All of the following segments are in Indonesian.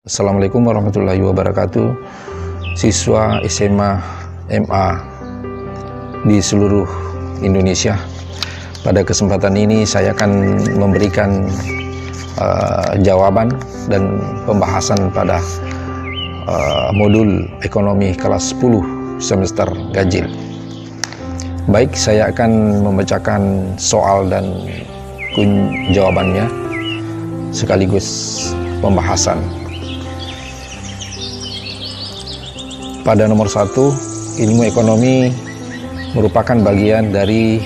Assalamualaikum warahmatullahi wabarakatuh. Siswa SMA MA di seluruh Indonesia, pada kesempatan ini saya akan memberikan jawaban dan pembahasan pada modul ekonomi kelas 10 semester ganjil. Baik, saya akan membacakan soal dan jawabannya sekaligus pembahasan. Pada nomor 1, ilmu ekonomi merupakan bagian dari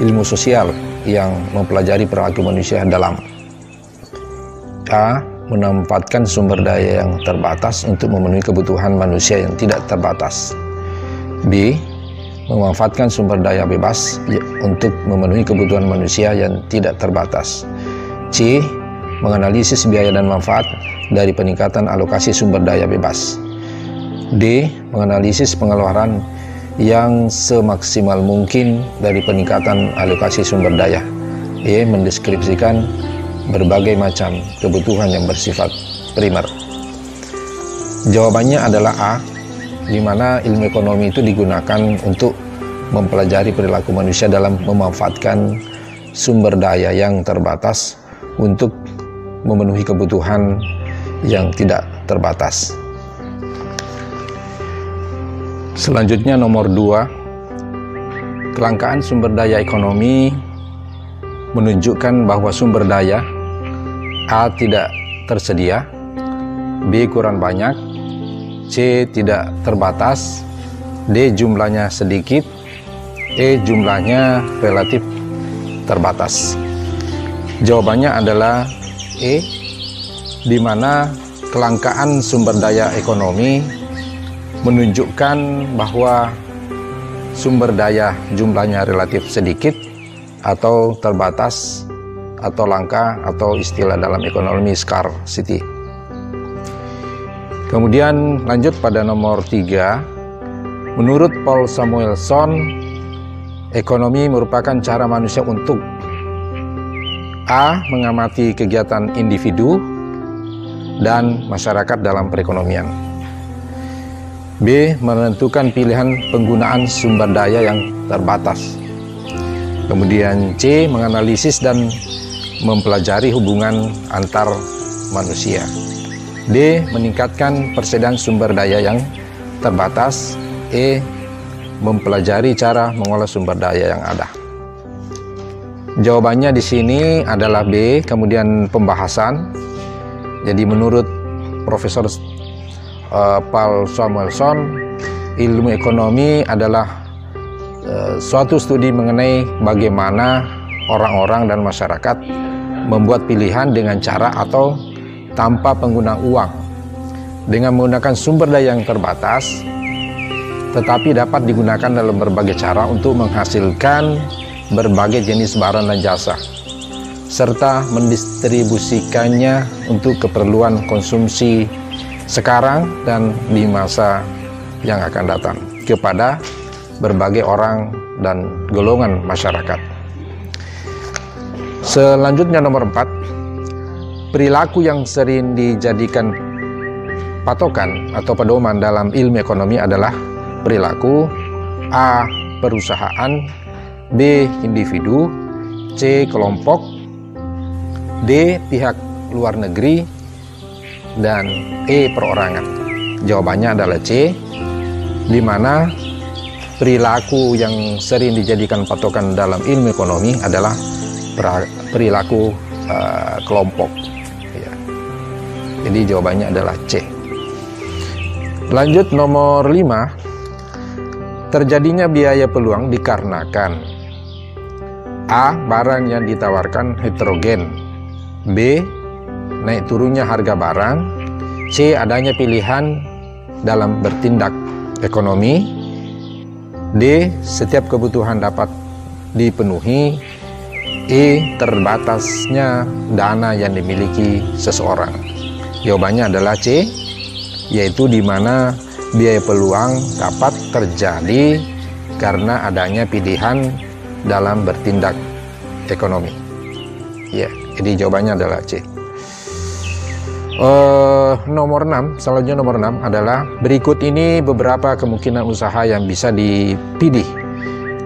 ilmu sosial yang mempelajari perilaku manusia dalam A. Menempatkan sumber daya yang terbatas untuk memenuhi kebutuhan manusia yang tidak terbatas. B. Memanfaatkan sumber daya bebas untuk memenuhi kebutuhan manusia yang tidak terbatas. C. Menganalisis biaya dan manfaat dari peningkatan alokasi sumber daya bebas. D. Menganalisis pengeluaran yang semaksimal mungkin dari peningkatan alokasi sumber daya. E. Mendeskripsikan berbagai macam kebutuhan yang bersifat primer. Jawabannya adalah A, di mana ilmu ekonomi itu digunakan untuk mempelajari perilaku manusia dalam memanfaatkan sumber daya yang terbatas untuk memenuhi kebutuhan yang tidak terbatas. Selanjutnya nomor 2, kelangkaan sumber daya ekonomi menunjukkan bahwa sumber daya A. tidak tersedia, B. kurang banyak, C. tidak terbatas, D. jumlahnya sedikit, E. jumlahnya relatif terbatas. Jawabannya adalah E, di mana kelangkaan sumber daya ekonomi menunjukkan bahwa sumber daya jumlahnya relatif sedikit atau terbatas atau langka, atau istilah dalam ekonomi scarcity. Kemudian lanjut pada nomor 3, menurut Paul Samuelson, ekonomi merupakan cara manusia untuk A. mengamati kegiatan individu dan masyarakat dalam perekonomian, B. menentukan pilihan penggunaan sumber daya yang terbatas, kemudian C. menganalisis dan mempelajari hubungan antar manusia, D. meningkatkan persediaan sumber daya yang terbatas, E. mempelajari cara mengolah sumber daya yang ada. Jawabannya di sini adalah B, kemudian pembahasan. Jadi menurut Profesor Paul Samuelson, ilmu ekonomi adalah suatu studi mengenai bagaimana orang-orang dan masyarakat membuat pilihan dengan cara atau tanpa penggunaan uang, dengan menggunakan sumber daya yang terbatas, tetapi dapat digunakan dalam berbagai cara untuk menghasilkan berbagai jenis barang dan jasa, serta mendistribusikannya untuk keperluan konsumsi sekarang dan di masa yang akan datang kepada berbagai orang dan golongan masyarakat. Selanjutnya nomor 4, perilaku yang sering dijadikan patokan atau pedoman dalam ilmu ekonomi adalah perilaku A. perusahaan, B. individu, C. kelompok, D. pihak luar negeri, dan E. perorangan. Jawabannya adalah C, di mana perilaku yang sering dijadikan patokan dalam ilmu ekonomi adalah perilaku kelompok. Ya. Jadi jawabannya adalah C. Lanjut nomor 5, terjadinya biaya peluang dikarenakan A. barang yang ditawarkan heterogen, B. naik turunnya harga barang, C. adanya pilihan dalam bertindak ekonomi, D. setiap kebutuhan dapat dipenuhi, E. terbatasnya dana yang dimiliki seseorang. Jawabannya adalah C, yaitu di mana biaya peluang dapat terjadi karena adanya pilihan dalam bertindak ekonomi. Ya, jadi jawabannya adalah C. Nomor 6, selanjutnya nomor 6 adalah berikut ini beberapa kemungkinan usaha yang bisa dipilih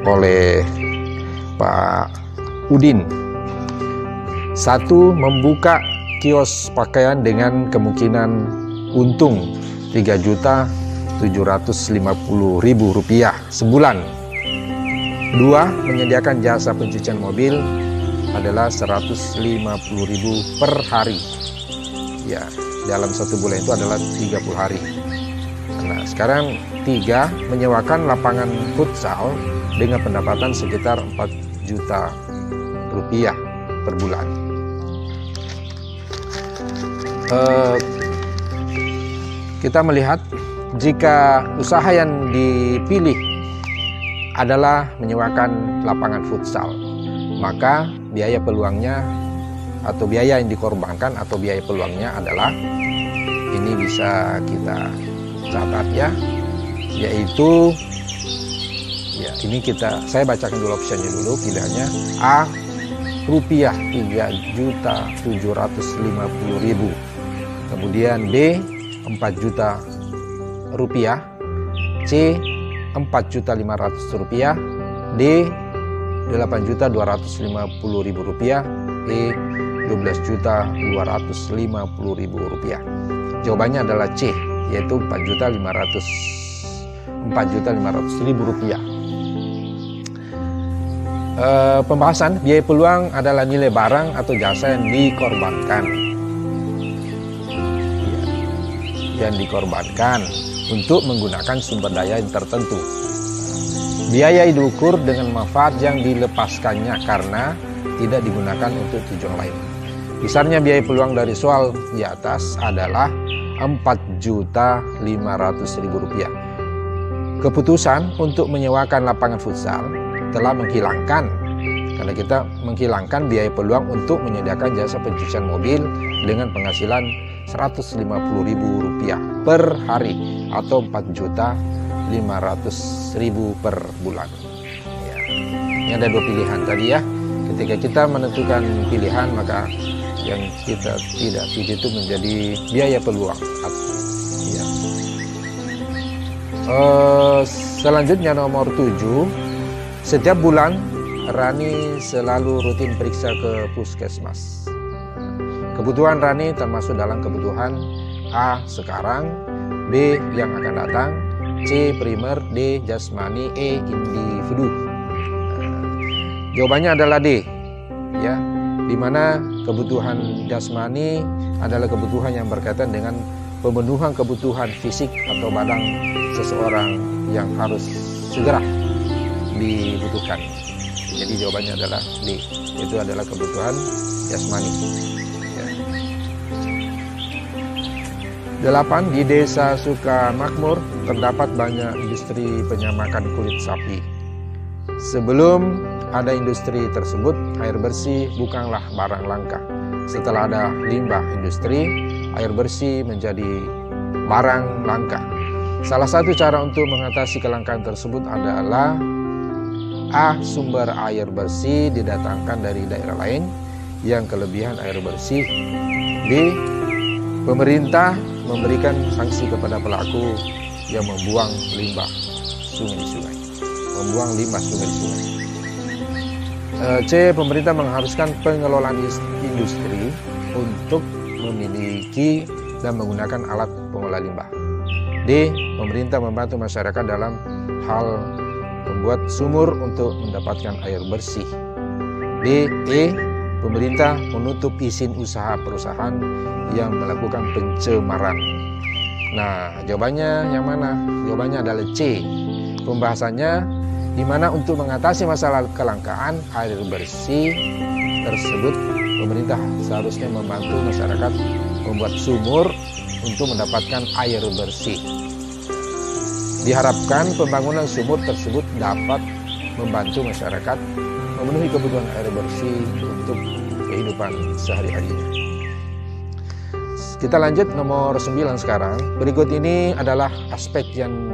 oleh Pak Udin. 1. Membuka kios pakaian dengan kemungkinan untung Rp3.750.000 sebulan. 2. Menyediakan jasa pencucian mobil adalah Rp150.000 per hari. Ya, dalam 1 bulan itu adalah 30 hari. Nah, sekarang 3. Menyewakan lapangan futsal dengan pendapatan sekitar Rp4 juta per bulan. Kita melihat jika usaha yang dipilih adalah menyewakan lapangan futsal, maka biaya peluangnya atau biaya yang dikorbankan atau biaya peluangnya adalah, ini bisa kita catat ya, yaitu ya ini saya bacakan dulu opsinya dulu, pilihannya A Rp3.750.000, kemudian B Rp4 juta, C Rp4.500.000, D Rp8.250.000, E Rp12.250.000. Jawabannya adalah C, yaitu Rp4.500.000. Pembahasan biaya peluang adalah nilai barang atau jasa yang dikorbankan. Yang dikorbankan untuk menggunakan sumber daya yang tertentu. Biaya diukur dengan manfaat yang dilepaskannya karena tidak digunakan untuk tujuan lain. Besarnya biaya peluang dari soal di atas adalah Rp4.500.000. Keputusan untuk menyewakan lapangan futsal telah menghilangkan, karena kita menghilangkan biaya peluang untuk menyediakan jasa pencucian mobil dengan penghasilan Rp150.000 per hari atau Rp4.500.000 per bulan. Ya. Ini ada 2 pilihan tadi ya. Ketika kita menentukan pilihan, maka yang kita tidak pilih itu menjadi biaya peluang. Ya. Selanjutnya nomor 7. Setiap bulan Rani selalu rutin periksa ke puskesmas. Kebutuhan Rani termasuk dalam kebutuhan A. sekarang, B. yang akan datang, C. primer, D. jasmani, E. individu. Jawabannya adalah D, ya, di mana kebutuhan jasmani adalah kebutuhan yang berkaitan dengan pemenuhan kebutuhan fisik atau badan seseorang yang harus segera dibutuhkan. Jadi jawabannya adalah D, itu adalah kebutuhan jasmani. Ya. 8. Di desa Sukamakmur terdapat banyak industri penyamakan kulit sapi. Sebelum ada industri tersebut, air bersih bukanlah barang langka. Setelah ada limbah industri, air bersih menjadi barang langka. Salah satu cara untuk mengatasi kelangkaan tersebut adalah A. Sumber air bersih didatangkan dari daerah lain yang kelebihan air bersih. B. Pemerintah memberikan sanksi kepada pelaku yang membuang limbah sungai di sungai. C. Pemerintah mengharuskan pengelolaan industri untuk memiliki dan menggunakan alat pengolah limbah. D. Pemerintah membantu masyarakat dalam hal membuat sumur untuk mendapatkan air bersih. D. E. Pemerintah menutup izin usaha perusahaan yang melakukan pencemaran. Nah, jawabannya yang mana? Jawabannya adalah C. Pembahasannya di mana untuk mengatasi masalah kelangkaan air bersih tersebut, pemerintah seharusnya membantu masyarakat membuat sumur untuk mendapatkan air bersih. Diharapkan pembangunan sumur tersebut dapat membantu masyarakat memenuhi kebutuhan air bersih untuk kehidupan sehari-harinya. Kita lanjut nomor 9 sekarang. Berikut ini adalah aspek yang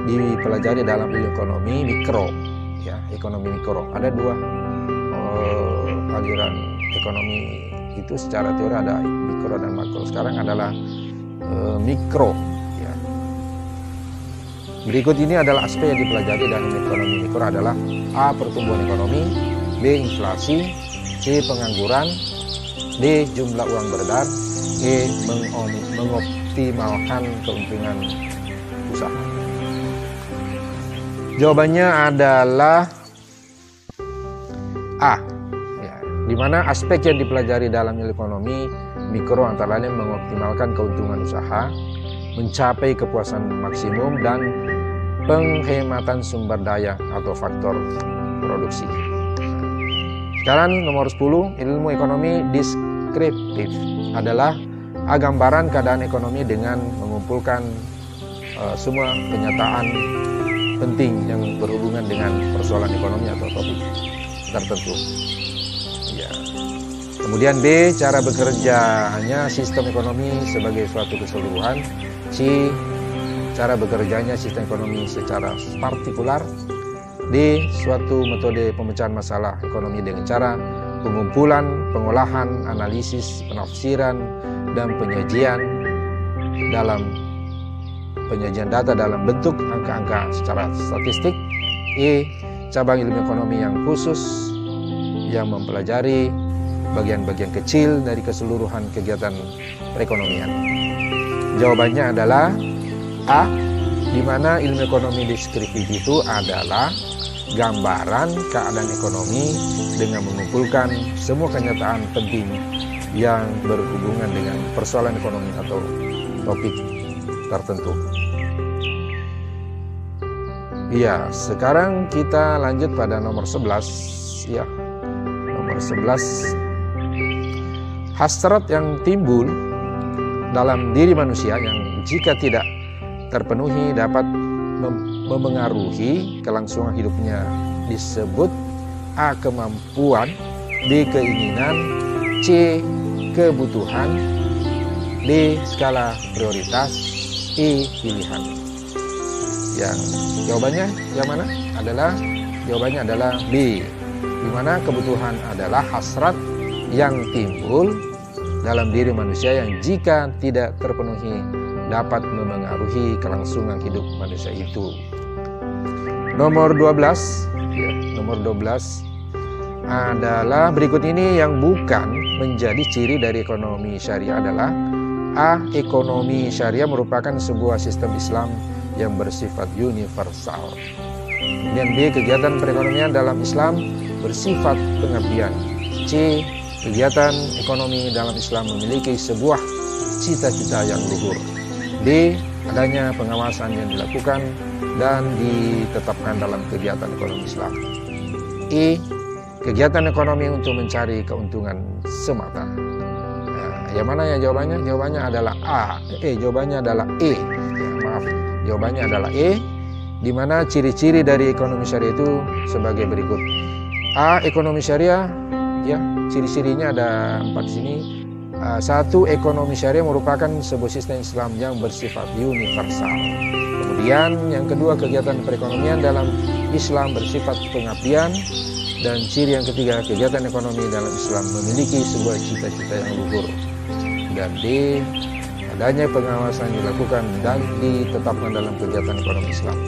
dipelajari dalam ilmu ekonomi mikro, ya, ekonomi mikro. Ada 2 aliran ekonomi itu secara teori ada mikro dan makro. Sekarang adalah mikro. Ya. Berikut ini adalah aspek yang dipelajari dalam ekonomi mikro adalah A. Pertumbuhan ekonomi, B. Inflasi, C. Pengangguran, D. Jumlah uang beredar, E. Mengoptimalkan keuntungan usaha. Jawabannya adalah A. Ya, di mana aspek yang dipelajari dalam ekonomi mikro antara lain mengoptimalkan keuntungan usaha, mencapai kepuasan maksimum, dan penghematan sumber daya atau faktor produksi. Sekarang nomor 10, ilmu ekonomi deskriptif adalah gambaran keadaan ekonomi dengan mengumpulkan semua kenyataan penting yang berhubungan dengan persoalan ekonomi atau topik tertentu. Ya. Kemudian B, cara bekerjanya sistem ekonomi sebagai suatu keseluruhan. C, cara bekerjanya sistem ekonomi secara partikular. D, suatu metode pemecahan masalah ekonomi dengan cara pengumpulan, pengolahan, analisis, penafsiran, dan penyajian data dalam bentuk angka-angka secara statistik. E, cabang ilmu ekonomi yang khusus yang mempelajari bagian-bagian kecil dari keseluruhan kegiatan perekonomian. Jawabannya adalah A, di mana ilmu ekonomi deskriptif itu adalah gambaran keadaan ekonomi dengan mengumpulkan semua kenyataan penting yang berhubungan dengan persoalan ekonomi atau topik tertentu. Iya, sekarang kita lanjut pada nomor 11. Ya, nomor 11. Hasrat yang timbul dalam diri manusia yang jika tidak terpenuhi dapat memengaruhi kelangsungan hidupnya disebut A. Kemampuan, B. Keinginan, C. Kebutuhan, D. Skala prioritas, E. Pilihan. Yang jawabannya yang mana? Jawabannya adalah B, di mana kebutuhan adalah hasrat yang timbul dalam diri manusia yang jika tidak terpenuhi dapat memengaruhi kelangsungan hidup manusia itu. Nomor 12, ya, nomor 12 adalah berikut ini yang bukan menjadi ciri dari ekonomi syariah adalah A. Ekonomi syariah merupakan sebuah sistem Islam yang bersifat universal. Kemudian B. Kegiatan perekonomian dalam Islam bersifat pengabdian. C. Kegiatan ekonomi dalam Islam memiliki sebuah cita-cita yang luhur. D. Adanya pengawasan yang dilakukan dan ditetapkan dalam kegiatan ekonomi Islam. E. Kegiatan ekonomi untuk mencari keuntungan semata. Nah, yang mana ya jawabannya? Jawabannya adalah A. Jawabannya adalah E. Jawabannya adalah E, di mana ciri-ciri dari ekonomi syariah itu sebagai berikut. A. Ekonomi syariah, ya, ciri-cirinya ada 4 di sini. 1. Ekonomi syariah merupakan sebuah sistem Islam yang bersifat universal. Kemudian yang kedua, kegiatan perekonomian dalam Islam bersifat pengabdian. Dan ciri yang ketiga, kegiatan ekonomi dalam Islam memiliki sebuah cita-cita yang luhur. Dan D, adanya pengawasan dilakukan dan ditetapkan dalam kegiatan ekonomi Islam.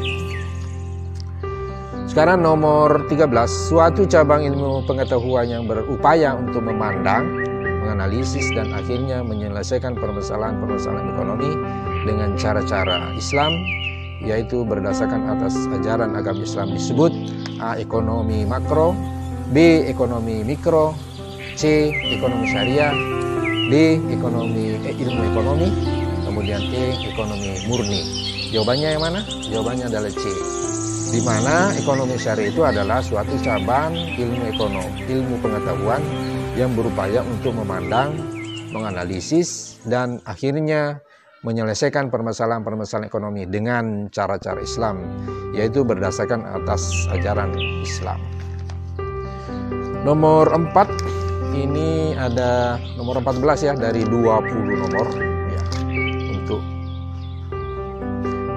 Sekarang nomor 13, suatu cabang ilmu pengetahuan yang berupaya untuk memandang, menganalisis, dan akhirnya menyelesaikan permasalahan-permasalahan ekonomi dengan cara-cara Islam, yaitu berdasarkan atas ajaran agama Islam disebut A. Ekonomi makro, B. Ekonomi mikro, C. Ekonomi syariah, D. Ilmu ekonomi, kemudian E. Ekonomi murni. Jawabannya yang mana? Jawabannya adalah C, di mana ekonomi syariah itu adalah suatu cabang ilmu pengetahuan yang berupaya untuk memandang, menganalisis, dan akhirnya menyelesaikan permasalahan-permasalahan ekonomi dengan cara-cara Islam, yaitu berdasarkan atas ajaran Islam. Nomor 4, ini ada nomor 14 ya, dari 20 nomor ya, untuk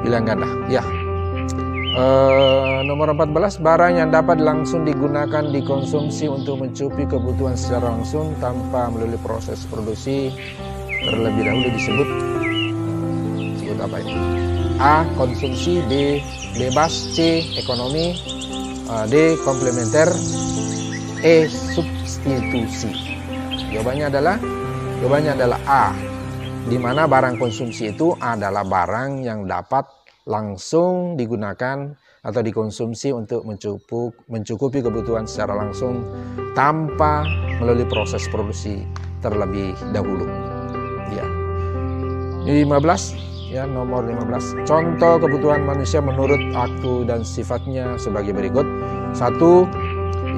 pilihan ganda ya. Nomor 14, barang yang dapat langsung digunakan dikonsumsi untuk mencukupi kebutuhan secara langsung tanpa melalui proses produksi terlebih dahulu disebut apa ini? A. Konsumsi, B. Bebas, C. Ekonomi, D. Komplementer, E. Substitusi. Jawabannya adalah A, di mana barang konsumsi itu adalah barang yang dapat langsung digunakan atau dikonsumsi untuk mencukupi kebutuhan secara langsung tanpa melalui proses produksi terlebih dahulu. Ya. 15, ya, nomor 15. Contoh kebutuhan manusia menurut aktu dan sifatnya sebagai berikut. 1,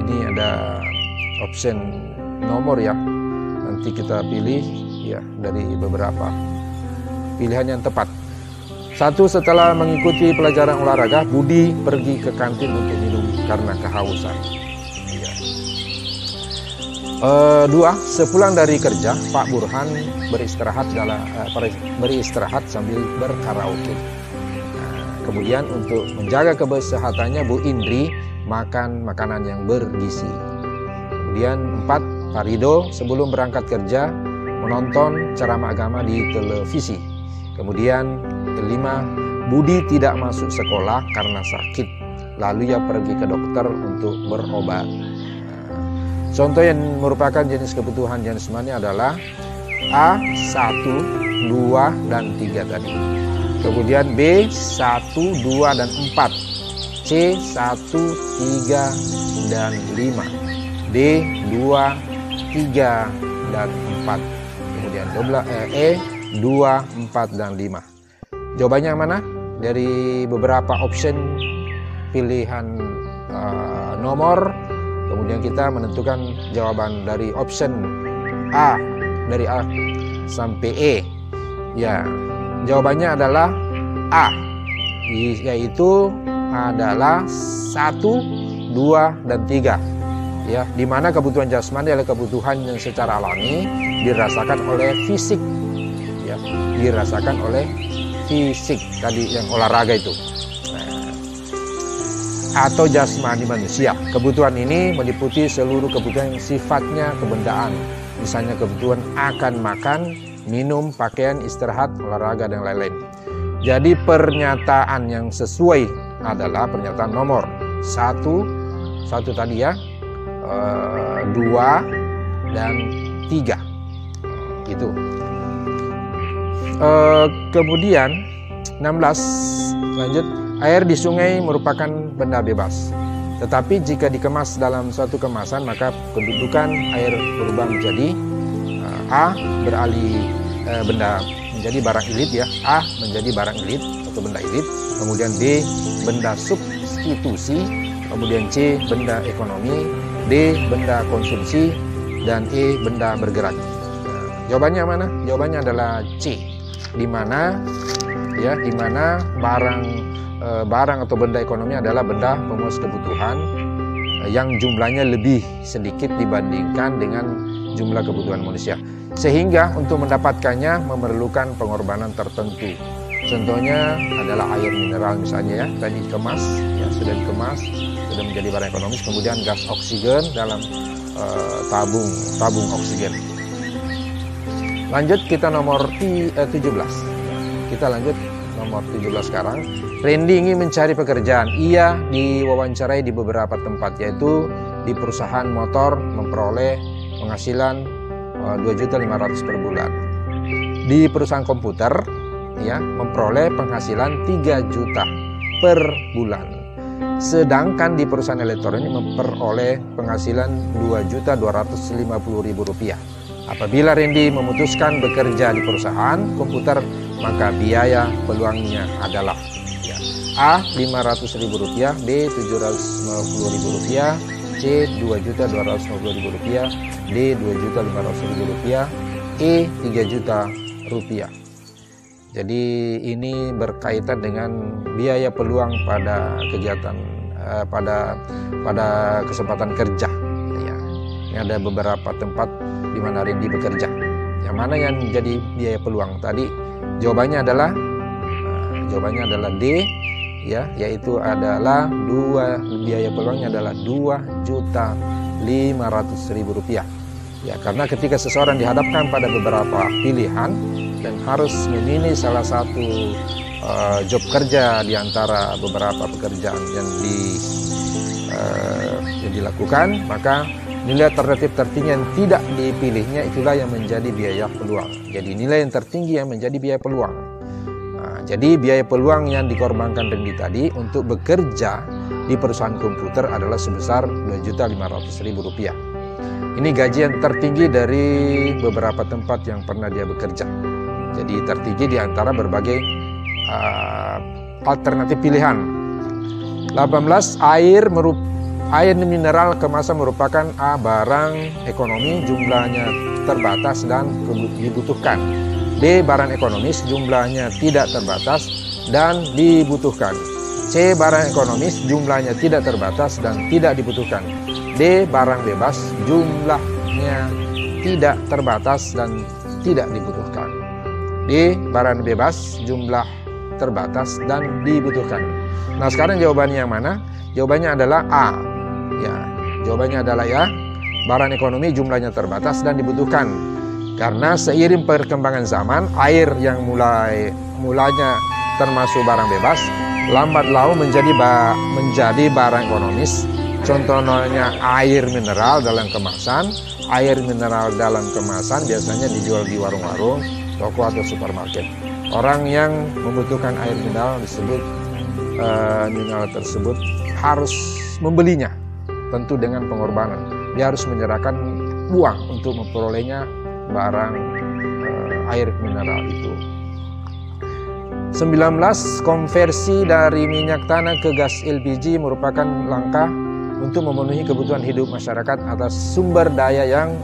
ini ada option nomor ya. Nanti kita pilih ya dari beberapa pilihan yang tepat. 1, setelah mengikuti pelajaran olahraga, Budi pergi ke kantin untuk minum karena kehausan. Ya. 2, sepulang dari kerja, Pak Burhan beristirahat sambil berkaraoke. Nah, kemudian untuk menjaga kesehatannya, Bu Indri makan makanan yang bergizi. Kemudian 4, Pak Rido sebelum berangkat kerja menonton ceramah agama di televisi. Kemudian 5, Budi tidak masuk sekolah karena sakit, lalu ia pergi ke dokter untuk berobat. Contoh yang merupakan jenis kebutuhan jasmani adalah A. 1, 2, dan 3 tadi. Kemudian B. 1, 2, dan 4. C. 1, 3, dan 5. D. 2, 3, dan 4. Kemudian E. 2, 4, dan 5. Jawabannya yang mana? Dari beberapa option pilihan nomor, kemudian kita menentukan jawaban dari option A, dari A sampai E. Ya, jawabannya adalah A, yaitu adalah 1, 2, dan 3. Ya, di mana kebutuhan jasmani adalah kebutuhan yang secara alami dirasakan oleh fisik. Ya, dirasakan oleh fisik tadi yang olahraga itu, atau jasmani manusia. Kebutuhan ini meliputi seluruh kebutuhan yang sifatnya kebendaan, misalnya kebutuhan akan makan, minum, pakaian, istirahat, olahraga, dan lain-lain. Jadi pernyataan yang sesuai adalah pernyataan nomor 1 tadi ya, 2, dan 3 gitu. Kemudian 16, lanjut, air di sungai merupakan benda bebas, tetapi jika dikemas dalam suatu kemasan maka kedudukan air berubah menjadi A, beralih benda menjadi barang ilit ya, A menjadi barang ilit atau benda ilit, kemudian B benda substitusi, kemudian C benda ekonomi, D benda konsumsi, dan E benda bergerak. Jawabannya mana? Jawabannya adalah C, di mana barang atau benda ekonomi adalah benda pemenuh kebutuhan yang jumlahnya lebih sedikit dibandingkan dengan jumlah kebutuhan manusia, sehingga untuk mendapatkannya memerlukan pengorbanan tertentu. Contohnya adalah air mineral misalnya ya, tadi dikemas, ya sudah dikemas, sudah menjadi barang ekonomis, kemudian gas oksigen dalam tabung oksigen. Lanjut kita nomor 17. Kita lanjut nomor 17 sekarang. Randy ingin mencari pekerjaan. Ia diwawancarai di beberapa tempat, yaitu di perusahaan motor memperoleh penghasilan 2.500.000 per bulan. Di perusahaan komputer ya memperoleh penghasilan 3 juta per bulan. Sedangkan di perusahaan elektronik memperoleh penghasilan 2.250.000 rupiah. Apabila Randy memutuskan bekerja di perusahaan komputer, maka biaya peluangnya adalah ya, A. 500.000 rupiah, B. 750.000 rupiah, C. 2.250.000 rupiah, D. 2.500.000 rupiah, E. 3 juta rupiah. Jadi ini berkaitan dengan biaya peluang pada kegiatan pada kesempatan kerja. Ya, ini ada beberapa tempat di mana Randy bekerja. Yang mana yang menjadi biaya peluang tadi? Jawabannya adalah D, ya, yaitu adalah biaya peluangnya adalah Rp2.500.000. Ya, karena ketika seseorang dihadapkan pada beberapa pilihan dan harus memilih salah satu job kerja di antara beberapa pekerjaan yang dilakukan, maka nilai alternatif tertinggi yang tidak dipilihnya itulah yang menjadi biaya peluang. Jadi nilai yang tertinggi yang menjadi biaya peluang. Nah, jadi biaya peluang yang dikorbankan Randy tadi untuk bekerja di perusahaan komputer adalah sebesar Rp2.500.000. Ini gaji yang tertinggi dari beberapa tempat yang pernah dia bekerja. Jadi tertinggi di antara berbagai alternatif pilihan. 18. Air mineral kemasan merupakan barang ekonomi, jumlahnya terbatas dan dibutuhkan. B. Barang ekonomis, jumlahnya tidak terbatas dan dibutuhkan. C. Barang ekonomis, jumlahnya tidak terbatas dan tidak dibutuhkan. D. Barang bebas, jumlahnya tidak terbatas dan tidak dibutuhkan. D. Barang bebas, jumlah terbatas dan dibutuhkan. Nah, sekarang jawabannya yang mana? Jawabannya adalah A. Ya, jawabannya adalah ya. Barang ekonomi jumlahnya terbatas dan dibutuhkan. Karena seiring perkembangan zaman, air yang mulanya termasuk barang bebas, lambat laun menjadi barang ekonomis. Contohnya air mineral dalam kemasan. Air mineral dalam kemasan biasanya dijual di warung-warung, toko atau supermarket. Orang yang membutuhkan air mineral tersebut harus membelinya, tentu dengan pengorbanan. Dia harus menyerahkan uang untuk memperolehnya barang air mineral itu. 19. Konversi dari minyak tanah ke gas LPG merupakan langkah untuk memenuhi kebutuhan hidup masyarakat atas sumber daya yang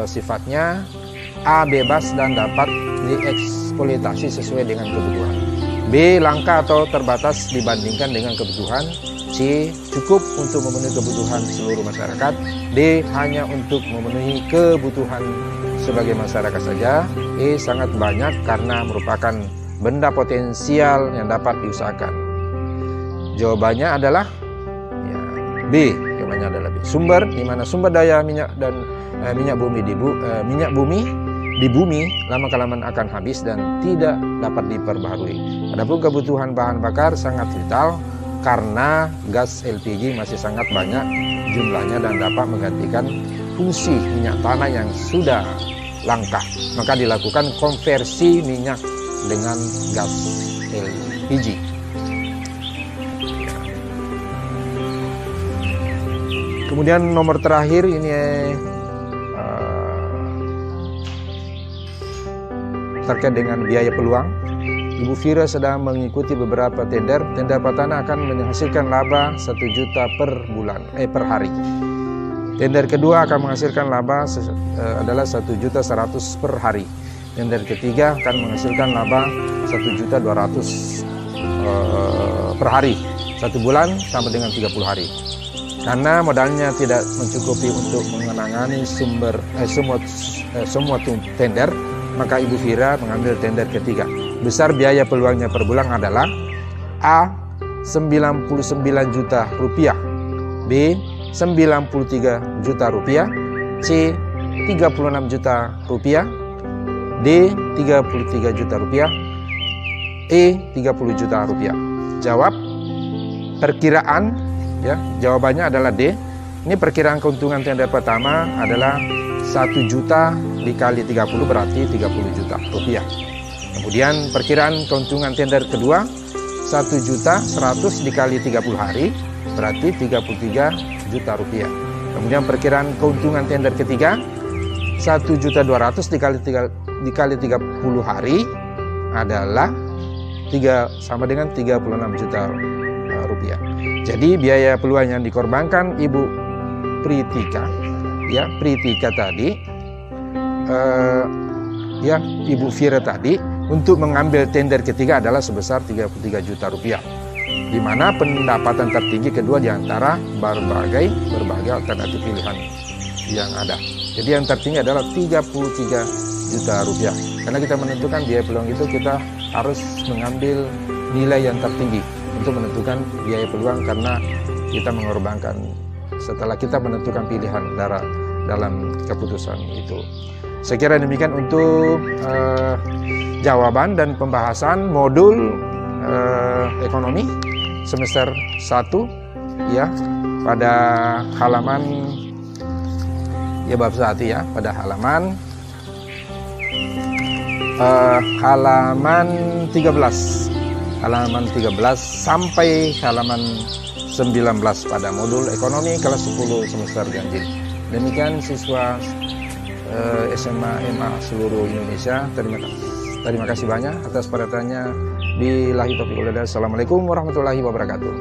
sifatnya A. Bebas dan dapat dieksploitasi sesuai dengan kebutuhan. B. Langka atau terbatas dibandingkan dengan kebutuhan. C. Cukup untuk memenuhi kebutuhan seluruh masyarakat. D. Hanya untuk memenuhi kebutuhan sebagai masyarakat saja. E. Sangat banyak karena merupakan benda potensial yang dapat diusahakan. Jawabannya adalah B. Jawabannya adalah B. Sumber, di mana sumber daya minyak dan minyak bumi di bumi lama-kelamaan akan habis dan tidak dapat diperbaharui. Adapun kebutuhan bahan bakar sangat vital karena gas LPG masih sangat banyak jumlahnya dan dapat menggantikan fungsi minyak tanah yang sudah langka. Maka dilakukan konversi minyak dengan gas LPG. Kemudian nomor terakhir ini terkait dengan biaya peluang. Ibu Fira sedang mengikuti beberapa tender. Tender tanah akan menghasilkan laba 1 juta per hari. Tender kedua akan menghasilkan laba adalah 1.100.000 per hari. Tender ketiga akan menghasilkan laba 1.200.000 per hari. 1 bulan sama dengan 30 hari. Karena modalnya tidak mencukupi untuk menangani semua tender, maka Ibu Fira mengambil tender ketiga. Besar biaya peluangnya per bulan adalah A. 99 juta rupiah, B. 93 juta rupiah, C. 36 juta rupiah, D. 33 juta rupiah, E. 30 juta rupiah. Jawab perkiraan. Ya, jawabannya adalah D. Ini perkiraan keuntungan tender pertama adalah 1 juta dikali 30 berarti 30 juta rupiah. Kemudian perkiraan keuntungan tender kedua 1.100.000 dikali 30 hari berarti 33 juta rupiah. Kemudian perkiraan keuntungan tender ketiga 1.200.000 dikali 30 hari adalah sama dengan 36 juta rupiah. Jadi biaya peluang yang dikorbankan Ibu Pritika, ya Pritika tadi, ya Ibu Fira tadi untuk mengambil tender ketiga adalah sebesar 33 juta rupiah, di mana pendapatan tertinggi kedua di antara berbagai alternatif pilihan yang ada. Jadi yang tertinggi adalah 33 juta rupiah. Karena kita menentukan biaya peluang itu kita harus mengambil nilai yang tertinggi. untuk menentukan biaya peluang, karena kita mengorbankan setelah kita menentukan pilihan dalam keputusan itu. Saya kira demikian untuk jawaban dan pembahasan modul ekonomi semester 1 ya, pada halaman ya bab 1 ya, pada halaman 13 sampai halaman 19 pada modul ekonomi kelas 10 semester ganjil. Demikian siswa SMA MA seluruh Indonesia. Terima kasih banyak atas perhatiannya. Billahi taufiq wal hidayah. Assalamualaikum warahmatullahi wabarakatuh.